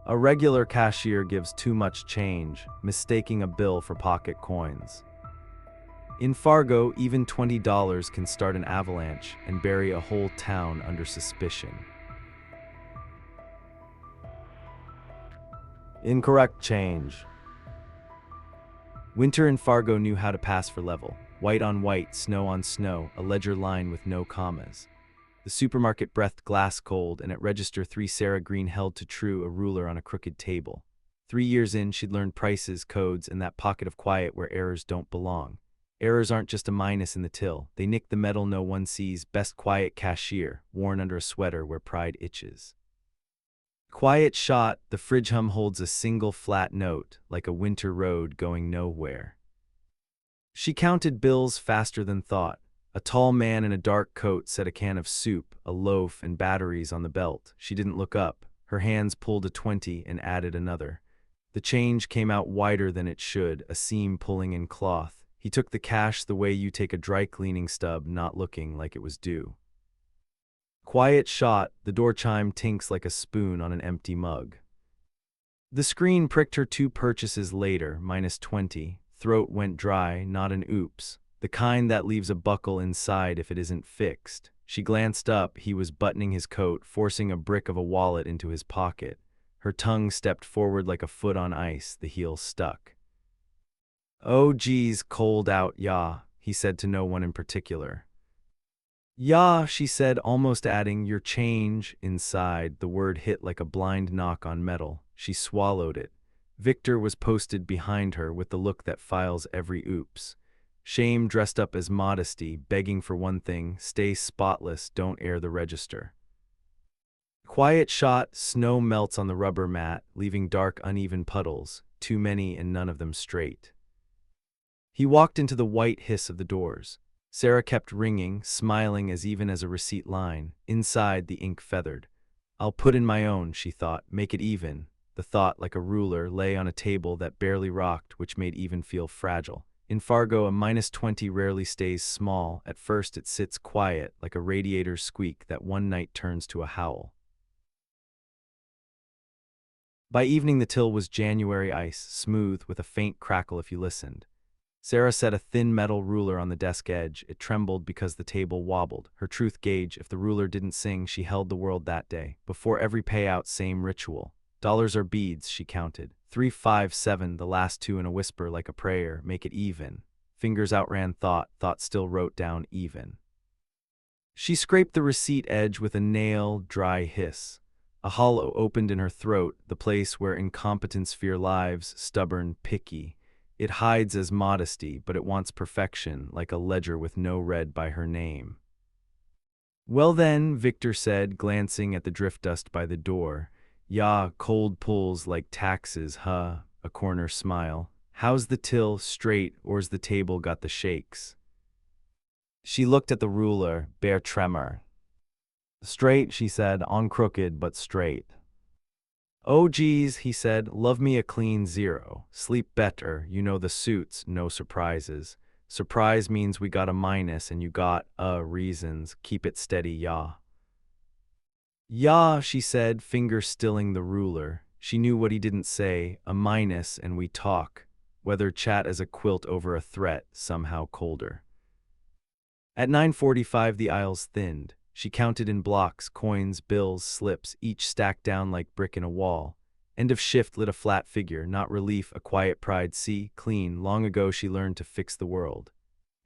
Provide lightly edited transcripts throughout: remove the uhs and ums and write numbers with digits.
A regular cashier gives too much change, mistaking a bill for pocket coins. In Fargo, even $20 can start an avalanche and bury a whole town under suspicion. Incorrect change. Winter in Fargo knew how to pass for level. White on white, snow on snow, a ledger line with no commas. The supermarket breathed glass cold, and at register 3 Sarah Green held to true a ruler on a crooked table. 3 years in, she'd learned prices, codes, and that pocket of quiet where errors don't belong. Errors aren't just a minus in the till. They nick the metal no one sees. Best quiet cashier, worn under a sweater where pride itches. Quiet shot, the fridge hum holds a single flat note, like a winter road going nowhere. She counted bills faster than thought. A tall man in a dark coat set a can of soup, a loaf, and batteries on the belt. She didn't look up. Her hands pulled a 20 and added another. The change came out wider than it should, a seam pulling in cloth. He took the cash the way you take a dry cleaning stub, not looking like it was due. Quiet shot, the door chime tinks like a spoon on an empty mug. The screen pricked her 2 purchases later, -20. Throat went dry, not an oops. The kind that leaves a buckle inside if it isn't fixed. She glanced up. He was buttoning his coat, forcing a brick of a wallet into his pocket. Her tongue stepped forward like a foot on ice, the heel stuck. "Oh geez, cold out, yah," he said to no one in particular. "Yeah," she said, almost adding, "your change." Inside, the word hit like a blind knock on metal. She swallowed it. Victor was posted behind her with the look that files every oops. Shame dressed up as modesty, begging for one thing: stay spotless, don't air the register. Quiet shot, snow melts on the rubber mat, leaving dark, uneven puddles, too many and none of them straight. He walked into the white hiss of the doors. Sarah kept ringing, smiling as even as a receipt line. Inside, the ink feathered. "I'll put in my own," she thought, "make it even." The thought, like a ruler, lay on a table that barely rocked, which made even feel fragile. In Fargo, a -20 rarely stays small. At first it sits quiet, like a radiator's squeak that one night turns to a howl. By evening the till was January ice, smooth, with a faint crackle if you listened. Sarah set a thin metal ruler on the desk edge. It trembled because the table wobbled. Her truth gauge: if the ruler didn't sing, she held the world that day. Before every payout, same ritual. Dollars or beads, she counted. 3, 5, 7, the last 2 in a whisper like a prayer. Make it even. Fingers outran thought. Thought still wrote down even. She scraped the receipt edge with a nail, dry hiss. A hollow opened in her throat, the place where incompetence fear lives, stubborn, picky. It hides as modesty, but it wants perfection, like a ledger with no red by her name. "Well then," Victor said, glancing at the drift dust by the door. "Yah, cold pulls like taxes, huh?" A corner smile. "How's the till, straight, or's the table got the shakes?" She looked at the ruler, bare tremor. "Straight," she said, "on crooked, but straight." "Oh geez," he said, "love me a clean 0. Sleep better, you know the suits, no surprises. Surprise means we got a minus and you got, reasons. Keep it steady, yah." "Yah," she said, finger stilling the ruler. She knew what he didn't say: a minus and we talk. Whether chat as a quilt over a threat, somehow colder. At 9:45 the aisles thinned. She counted in blocks, coins, bills, slips, each stacked down like brick in a wall. End of shift lit a flat figure, not relief, a quiet pride. See, clean. Long ago she learned to fix the world.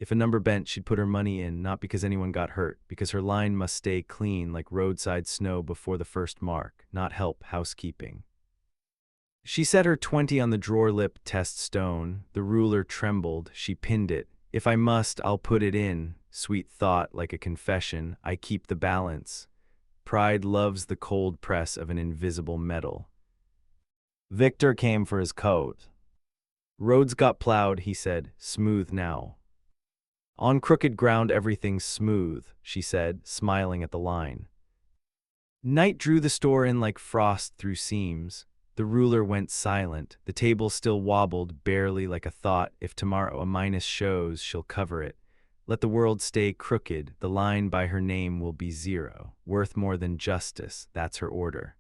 If a number bent, she'd put her money in, not because anyone got hurt, because her line must stay clean like roadside snow before the first mark, not help, housekeeping. She set her 20 on the drawer lip test stone. The ruler trembled. She pinned it. "If I must, I'll put it in." Sweet thought, like a confession. I keep the balance. Pride loves the cold press of an invisible metal. Victor came for his coat. "Roads got plowed," he said, "smooth now." "On crooked ground everything's smooth," she said, smiling at the line. Night drew the store in like frost through seams. The ruler went silent. The table still wobbled, barely, like a thought: if tomorrow a minus shows, she'll cover it. Let the world stay crooked, the line by her name will be 0. Worth more than justice, that's her order.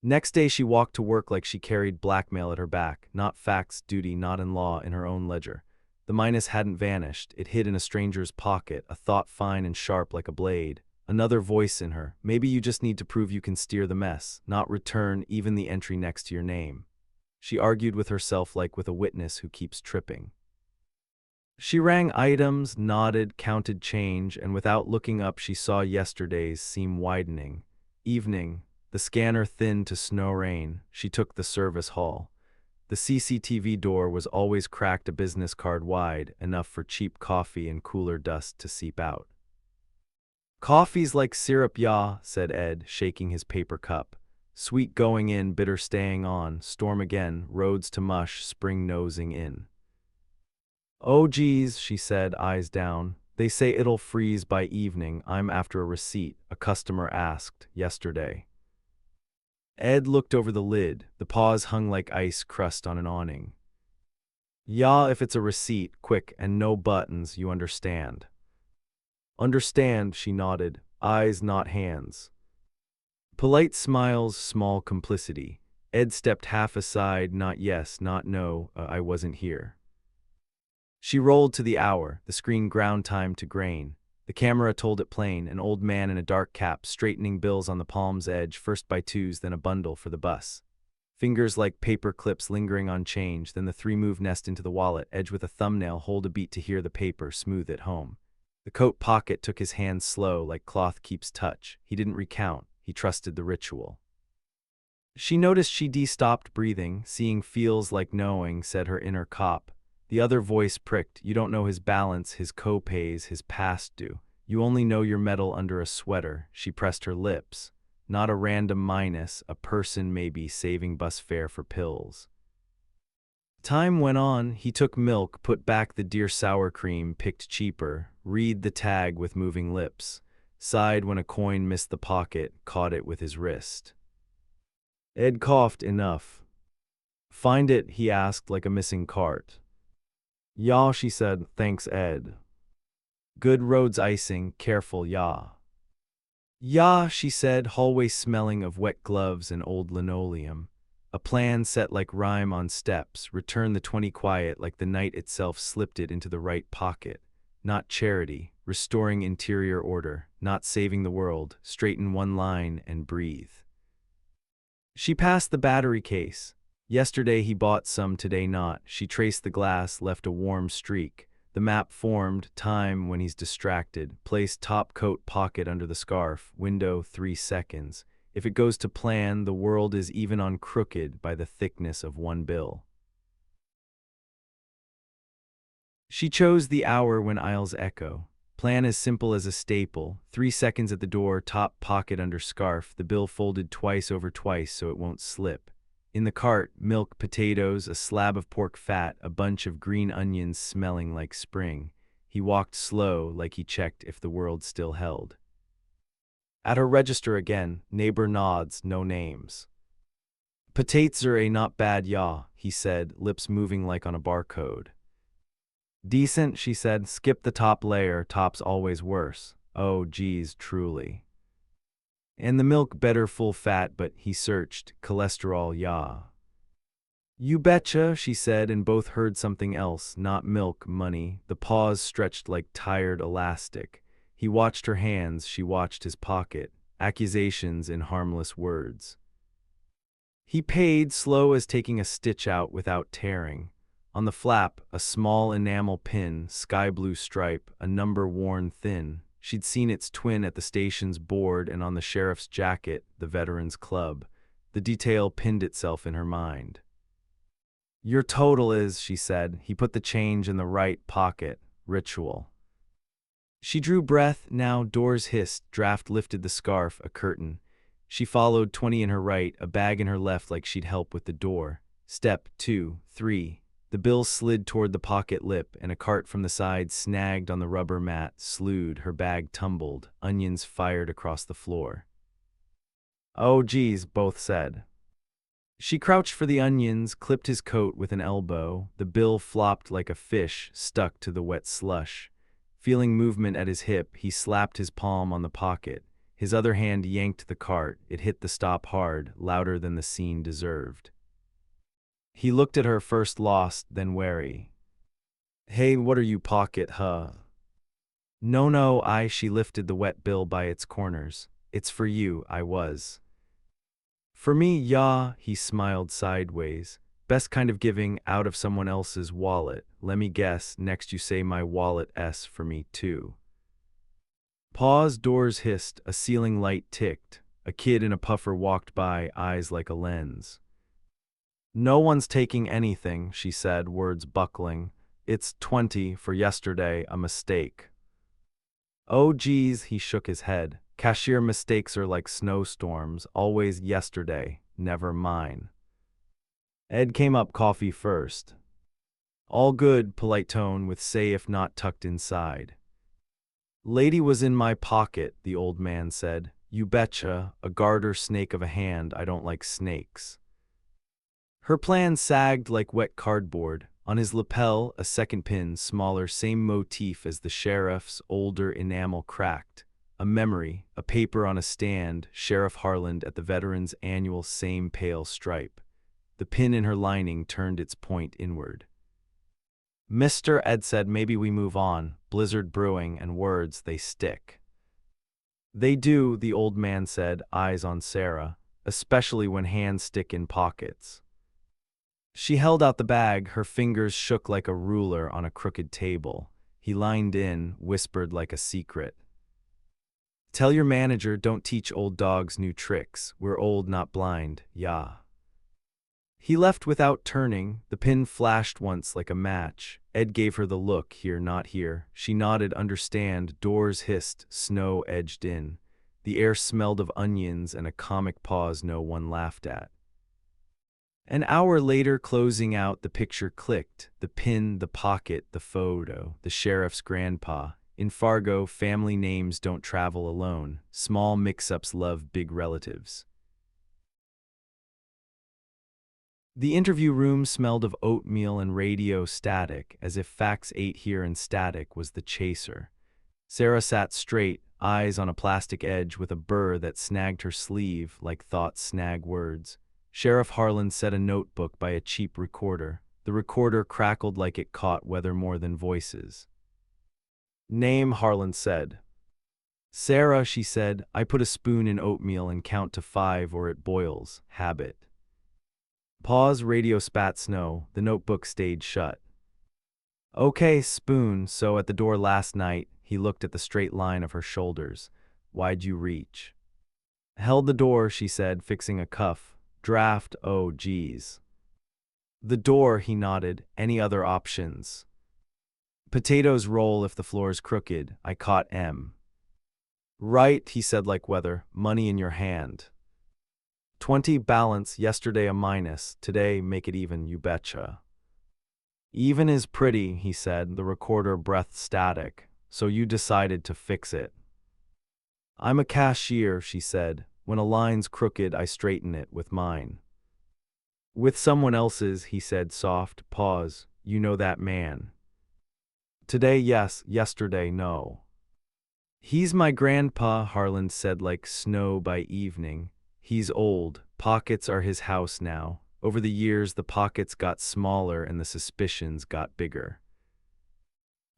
Next day she walked to work like she carried blackmail at her back, not facts, duty, not in law, in her own ledger. The minus hadn't vanished, it hid in a stranger's pocket, a thought fine and sharp like a blade. Another voice in her, maybe you just need to prove you can steer the mess, not return even the entry next to your name. She argued with herself like with a witness who keeps tripping. She rang items, nodded, counted change, and without looking up she saw yesterday's seam widening. Evening. The scanner thinned to snow rain. She took the service hall. The CCTV door was always cracked a business card wide, enough for cheap coffee and cooler dust to seep out. Coffee's like syrup, ya, said Ed, shaking his paper cup. Sweet going in, bitter staying on, storm again, roads to mush, spring nosing in. Oh geez, she said, eyes down. They say it'll freeze by evening. I'm after a receipt, a customer asked, yesterday. Ed looked over the lid. The paws hung like ice crust on an awning. Yeah, if it's a receipt, quick, and no buttons, you understand. Understand, she nodded, eyes not hands. Polite smiles, small complicity. Ed stepped half aside, not yes, not no, I wasn't here. She rolled to the hour, the screen ground time to grain. The camera told it plain, an old man in a dark cap straightening bills on the palm's edge, first by twos, then a bundle for the bus. Fingers like paper clips lingering on change, then the three-move nest into the wallet, edge with a thumbnail, hold a beat to hear the paper, smooth it home. The coat pocket took his hand slow, like cloth keeps touch. He didn't recount, he trusted the ritual. She noticed she stopped breathing, seeing feels like knowing, said her inner cop. The other voice pricked, you don't know his balance, his co-pays, his past due. You only know your metal under a sweater. She pressed her lips. Not a random minus, a person maybe saving bus fare for pills. Time went on, he took milk, put back the dear sour cream, picked cheaper, read the tag with moving lips, sighed when a coin missed the pocket, caught it with his wrist. Ed coughed, enough. Find it, he asked like a missing cart. "Ya," she said, "thanks, Ed." "Good roads icing, careful, ya." "Ya," she said, hallway smelling of wet gloves and old linoleum. A plan set like rhyme on steps, return the 20 quiet like the night itself slipped it into the right pocket. Not charity, restoring interior order, not saving the world, straighten one line and breathe. She passed the battery case. Yesterday he bought some, today not. She traced the glass, left a warm streak. The map formed, time when he's distracted. Placed top coat pocket under the scarf, window 3 seconds. If it goes to plan, the world is even on crooked by the thickness of one bill. She chose the hour when aisles echo. Plan as simple as a staple. 3 seconds at the door, top pocket under scarf, the bill folded twice over twice so it won't slip. In the cart, milk, potatoes, a slab of pork fat, a bunch of green onions smelling like spring. He walked slow, like he checked if the world still held. At her register again, neighbor nods, no names. "Patates are a not bad, ya," he said, lips moving like on a barcode. "Decent," she said, "skip the top layer, top's always worse. Oh, geez, truly." "And the milk better full fat," but he searched, "cholesterol, ya." "You betcha," she said, and both heard something else, not milk, money. The pause stretched like tired elastic. He watched her hands, she watched his pocket, accusations in harmless words. He paid, slow as taking a stitch out without tearing. On the flap, a small enamel pin, sky blue stripe, a number worn thin. She'd seen its twin at the station's board and on the sheriff's jacket, the Veterans Club. The detail pinned itself in her mind. "Your total is," she said. He put the change in the right pocket. Ritual. She drew breath, now doors hissed, draft lifted the scarf, a curtain. She followed, 20 in her right, a bag in her left like she'd help with the door. Step 2, 3. The bill slid toward the pocket lip, and a cart from the side snagged on the rubber mat, slewed, her bag tumbled, onions fired across the floor. "Oh geez," both said. She crouched for the onions, clipped his coat with an elbow. The bill flopped like a fish, stuck to the wet slush. Feeling movement at his hip, he slapped his palm on the pocket. His other hand yanked the cart. It hit the stop hard, louder than the scene deserved. He looked at her, first lost, then wary. "Hey, what are you, pocket, huh?" No, she lifted the wet bill by its corners. "It's for you, I was." "For me, yeah," he smiled sideways. "Best kind of giving, out of someone else's wallet. Lemme guess, next you say my wallet's for me too." Pause, doors hissed, a ceiling light ticked. A kid in a puffer walked by, eyes like a lens. "No one's taking anything," she said, words buckling. "It's 20 for yesterday, a mistake." "Oh geez," he shook his head. "Cashier mistakes are like snowstorms, always yesterday, never mine." Ed came up, coffee first. "All good," polite tone with say if not tucked inside. "Lady was in my pocket," the old man said. "You betcha, a garter snake of a hand, I don't like snakes." Her plan sagged like wet cardboard. On his lapel, a second pin, smaller, same motif as the sheriff's, older enamel cracked. A memory, a paper on a stand, Sheriff Harland at the veteran's annual, same pale stripe. The pin in her lining turned its point inward. "Mr. Ed said maybe we move on, blizzard brewing, and words, they stick." "They do," the old man said, eyes on Sarah, "especially when hands stick in pockets." She held out the bag, her fingers shook like a ruler on a crooked table. He leaned in, whispered like a secret. "Tell your manager don't teach old dogs new tricks. We're old, not blind, yeah." He left without turning. The pin flashed once like a match. Ed gave her the look, here, not here. She nodded, understand. Doors hissed, snow edged in. The air smelled of onions and a comic pause no one laughed at. An hour later, closing out, the picture clicked. The pin, the pocket, the photo, the sheriff's grandpa. In Fargo, family names don't travel alone. Small mix-ups love big relatives. The interview room smelled of oatmeal and radio static, as if fax 8 here and static was the chaser. Sarah sat straight, eyes on a plastic edge with a burr that snagged her sleeve like thoughts snag words. Sheriff Harland set a notebook by a cheap recorder. The recorder crackled like it caught weather more than voices. "Name," Harland said. "Sarah," she said. "I put a spoon in oatmeal and count to 5 or it boils. Habit." Pause, radio spat snow. The notebook stayed shut. "Okay, spoon, so at the door last night," he looked at the straight line of her shoulders. "Why'd you reach?" "Held the door," she said, fixing a cuff. "Draft, oh geez." "The door," he nodded. "Any other options?" "Potatoes roll if the floor's crooked. I caught M." "Right," he said like weather. "Money in your hand." 20 balance, yesterday a minus, today make it even, you betcha." "Even is pretty," he said, the recorder breath static. "So you decided to fix it." "I'm a cashier," she said. "When a line's crooked, I straighten it with mine." "With someone else's," he said, soft. Pause. "You know that man?" "Today, yes. Yesterday, no." "He's my grandpa," Harland said like snow by evening. "He's old. Pockets are his house now. Over the years, the pockets got smaller and the suspicions got bigger."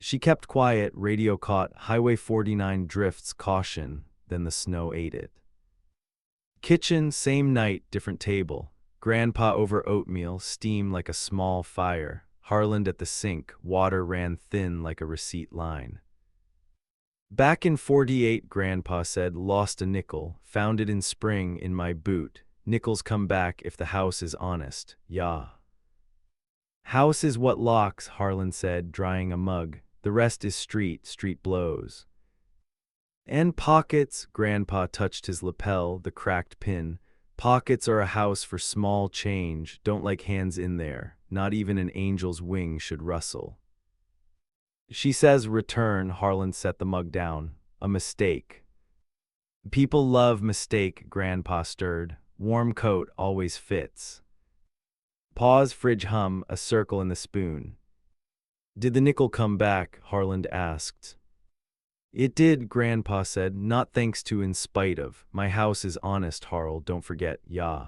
She kept quiet, radio caught, Highway 49 drifts, caution, then the snow ate it. Kitchen, same night, different table. Grandpa over oatmeal, steam like a small fire. Harland at the sink, water ran thin like a receipt line. "Back in 48, Grandpa said, lost a nickel, found it in spring in my boot. Nickels come back if the house is honest, yeah." "House is what locks," Harland said, drying a mug. "The rest is street, street blows." "And pockets," Grandpa touched his lapel, the cracked pin. "Pockets are a house for small change, don't like hands in there. Not even an angel's wing should rustle." "She says return," Harland set the mug down. "A mistake." "People love mistake," Grandpa stirred. "Warm coat always fits." Pause, fridge hum, a circle in the spoon. "Did the nickel come back?" Harland asked. It did, Grandpa said, not thanks to in spite of. My house is honest, Harl, don't forget, yeah.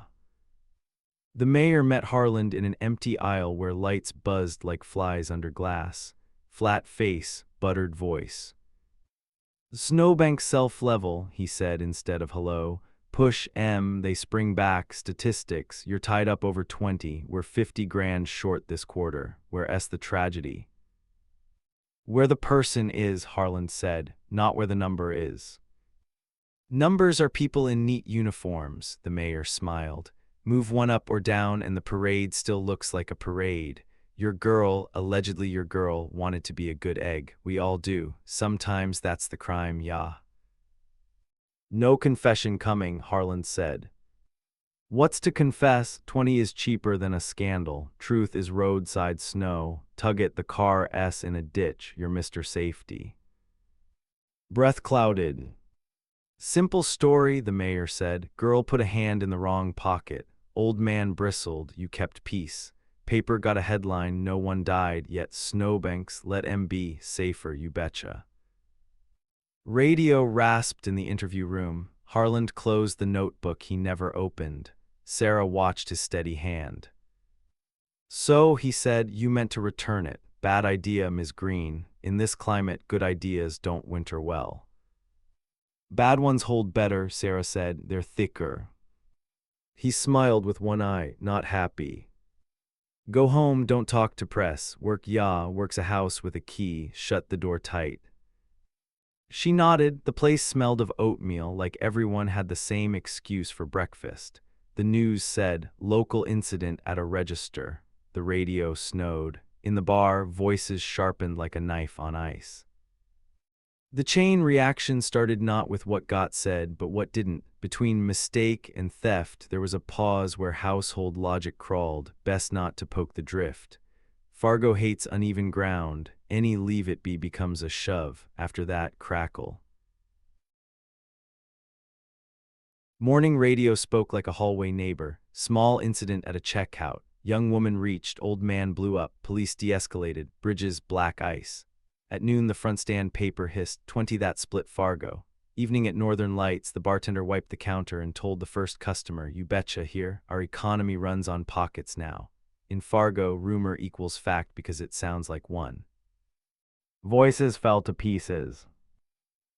The mayor met Harland in an empty aisle where lights buzzed like flies under glass. Flat face, buttered voice. Snowbank self-level, he said instead of hello. Push M, they spring back, statistics, you're tied up over 20, we're 50 grand short this quarter, where S the tragedy. Where the person is, Harland said, not where the number is. Numbers are people in neat uniforms, the mayor smiled. Move one up or down and the parade still looks like a parade. Your girl, allegedly your girl, wanted to be a good egg. We all do. Sometimes that's the crime, yeah. No confession coming, Harland said. What's to confess? 20 is cheaper than a scandal. Truth is roadside snow. Tug it the car S in a ditch, you're Mr. Safety. Breath clouded. Simple story, the mayor said. Girl put a hand in the wrong pocket. Old man bristled, you kept peace. Paper got a headline, no one died, yet snowbanks, let 'em be, safer, you betcha. Radio rasped in the interview room. Harland closed the notebook he never opened. Sarah watched his steady hand. So, he said, you meant to return it. Bad idea, Ms. Green. In this climate, good ideas don't winter well. Bad ones hold better, Sarah said. They're thicker. He smiled with one eye, not happy. Go home, don't talk to press. Work works a house with a key, shut the door tight. She nodded. The place smelled of oatmeal, like everyone had the same excuse for breakfast. The news said, local incident at a register. The radio snowed. In the bar, voices sharpened like a knife on ice. The chain reaction started not with what got said, but what didn't. Between mistake and theft, there was a pause where household logic crawled, best not to poke the drift. Fargo hates uneven ground. Any leave it be becomes a shove. After that, crackle. Morning radio spoke like a hallway neighbor. Small incident at a checkout. Young woman reached, old man blew up, police de-escalated, bridges black ice. At noon the front stand paper hissed, 20 that split Fargo. Evening at Northern Lights, the bartender wiped the counter and told the first customer, you betcha here, our economy runs on pockets now. In Fargo, rumor equals fact because it sounds like one. Voices fell to pieces.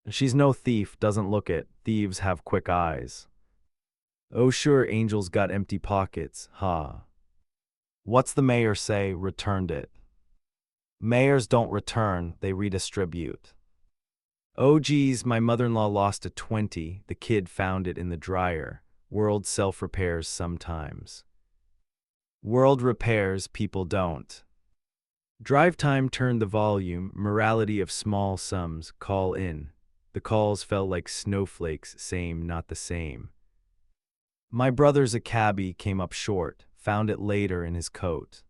She's no thief, doesn't look it, thieves have quick eyes. Oh sure, angels got empty pockets, ha. What's the mayor say? Returned it. Mayors don't return, they redistribute. Oh geez, my mother-in-law lost a 20, the kid found it in the dryer. World self-repairs sometimes. World repairs, people don't. Drive time turned the volume, morality of small sums, call in. The calls fell like snowflakes, same, not the same. My brother's a cabbie, came up short, found it later in his coat.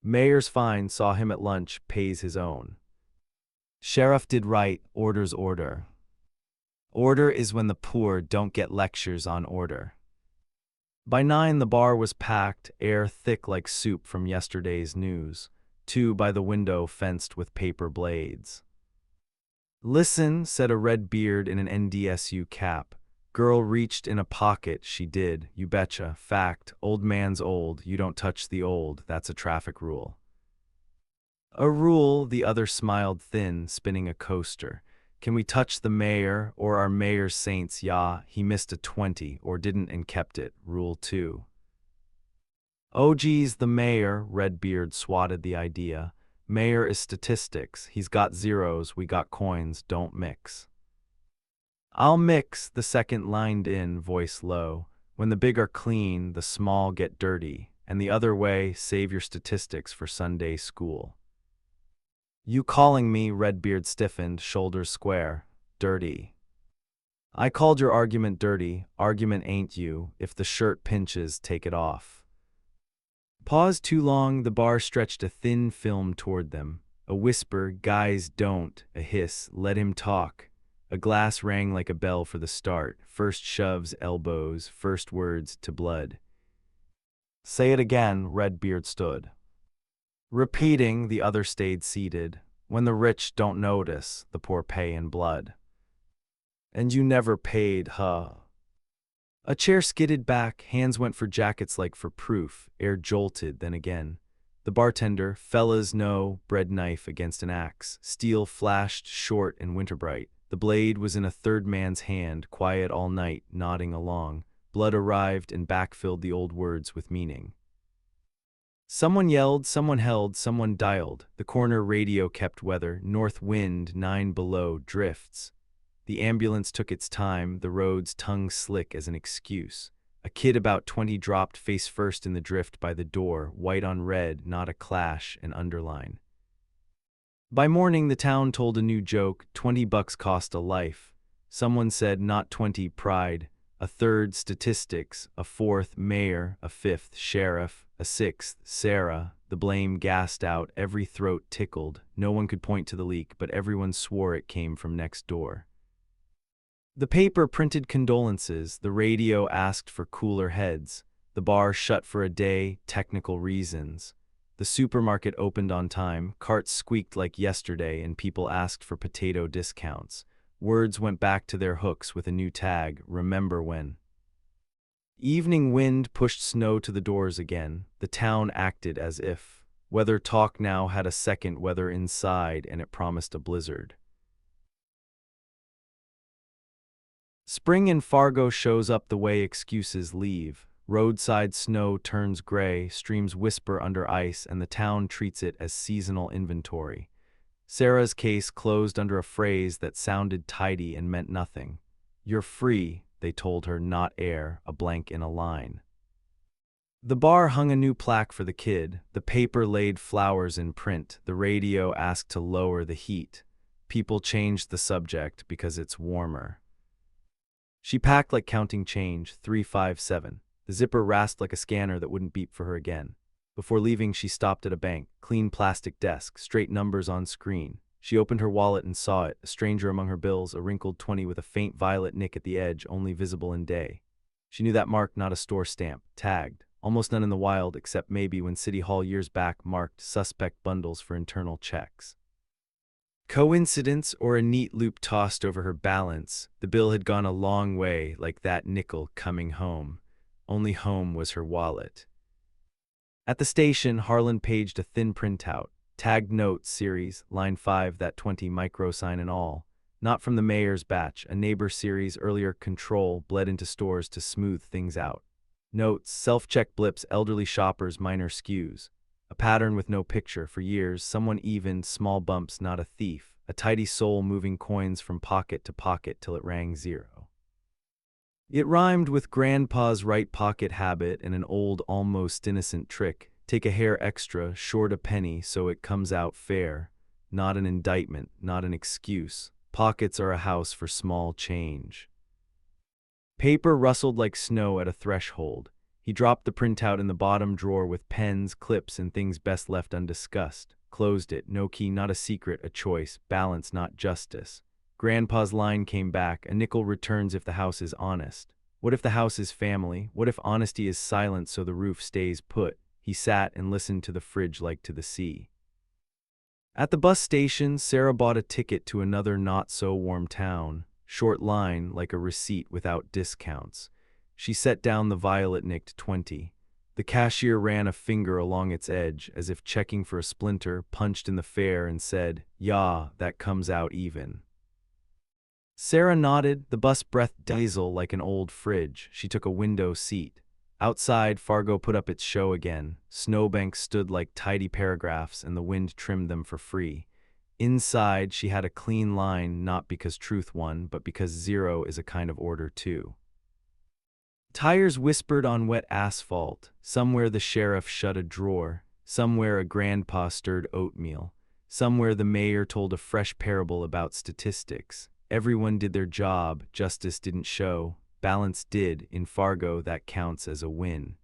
Mayor's fine, saw him at lunch, pays his own. Sheriff did right, order's order. Order is when the poor don't get lectures on order. By 9 the bar was packed, air thick like soup from yesterday's news. 2 by the window fenced with paper blades. Listen, said a red beard in an NDSU cap. Girl reached in a pocket, she did, you betcha. Fact, old man's old, you don't touch the old, that's a traffic rule. A rule, the other smiled thin, spinning a coaster. Can we touch the mayor, or our mayor's saints, yeah, he missed a 20, or didn't and kept it, rule 2. Oh geez, the mayor, Redbeard swatted the idea. Mayor is statistics, he's got zeros, we got coins, don't mix. I'll mix, the second lined in, voice low. When the big are clean, the small get dirty, and the other way, save your statistics for Sunday school. You calling me, Redbeard stiffened, shoulders square, dirty. I called your argument dirty, argument ain't you, if the shirt pinches, take it off. Pause too long, the bar stretched a thin film toward them. A whisper, guys don't, a hiss, let him talk. A glass rang like a bell for the start, first shoves, elbows, first words to blood. Say it again, Redbeard stood. Repeating, the other stayed seated. When the rich don't notice, the poor pay in blood. And you never paid, huh? A chair skidded back, hands went for jackets like for proof, air jolted, then again. The bartender, fellas no, bread knife against an axe. Steel flashed short and winterbright. The blade was in a third man's hand, quiet all night, nodding along. Blood arrived and backfilled the old words with meaning. Someone yelled, someone held, someone dialed. The corner radio kept weather, north wind, 9 below, drifts. The ambulance took its time, the road's tongue slick as an excuse. A kid about 20 dropped face first in the drift by the door, white on red, not a clash, an underline. By morning, the town told a new joke, $20 cost a life. Someone said not 20, pride. A third, statistics. A fourth, mayor. A fifth, sheriff. A sixth, Sarah. The blame gasped out, every throat tickled. No one could point to the leak, but everyone swore it came from next door. The paper printed condolences, the radio asked for cooler heads, the bar shut for a day, technical reasons. The supermarket opened on time, carts squeaked like yesterday, and people asked for potato discounts. Words went back to their hooks with a new tag, remember when. Evening wind pushed snow to the doors again. The town acted as if. Weather talk now had a second weather inside, and it promised a blizzard. Spring in Fargo shows up the way excuses leave. Roadside snow turns gray, streams whisper under ice, and the town treats it as seasonal inventory. Sarah's case closed under a phrase that sounded tidy and meant nothing. You're free, they told her, not air, a blank in a line. The bar hung a new plaque for the kid. The paper laid flowers in print. The radio asked to lower the heat. People changed the subject because it's warmer. She packed like counting change, 357. The zipper rasped like a scanner that wouldn't beep for her again. Before leaving, she stopped at a bank. Clean plastic desk, straight numbers on screen. She opened her wallet and saw it, a stranger among her bills, a wrinkled 20 with a faint violet nick at the edge, only visible in day. She knew that mark, not a store stamp, tagged. Almost none in the wild, except maybe when City Hall years back marked suspect bundles for internal checks. Coincidence or a neat loop tossed over her balance, the bill had gone a long way, like that nickel coming home. Only home was her wallet. At the station, Harlan paged a thin printout. Tagged notes, series, line 5, that 20 microsign and all. Not from the mayor's batch, a neighbor series, earlier control, bled into stores to smooth things out. Notes, self-check blips, elderly shoppers, minor skews. A pattern with no picture, for years, someone even, small bumps, not a thief. A tidy soul moving coins from pocket to pocket till it rang 0. It rhymed with grandpa's right pocket habit and an old, almost innocent trick. Take a hair extra, short a penny so it comes out fair. Not an indictment, not an excuse. Pockets are a house for small change. Paper rustled like snow at a threshold. He dropped the printout in the bottom drawer with pens, clips, and things best left undiscussed. Closed it, no key, not a secret, a choice, balance, not justice. Grandpa's line came back, a nickel returns if the house is honest. What if the house is family? What if honesty is silent so the roof stays put? He sat and listened to the fridge like to the sea. At the bus station, Sarah bought a ticket to another not-so-warm town. Short line, like a receipt without discounts. She set down the violet-nicked 20. The cashier ran a finger along its edge, as if checking for a splinter, punched in the fare and said, "Yah, that comes out even." Sarah nodded, the bus breathed diesel like an old fridge. She took a window seat. Outside, Fargo put up its show again. Snowbanks stood like tidy paragraphs, and the wind trimmed them for free. Inside, she had a clean line, not because truth won, but because 0 is a kind of order too. Tires whispered on wet asphalt. Somewhere the sheriff shut a drawer. Somewhere a grandpa stirred oatmeal. Somewhere the mayor told a fresh parable about statistics. Everyone did their job, justice didn't show. Balance did. In Fargo, that counts as a win.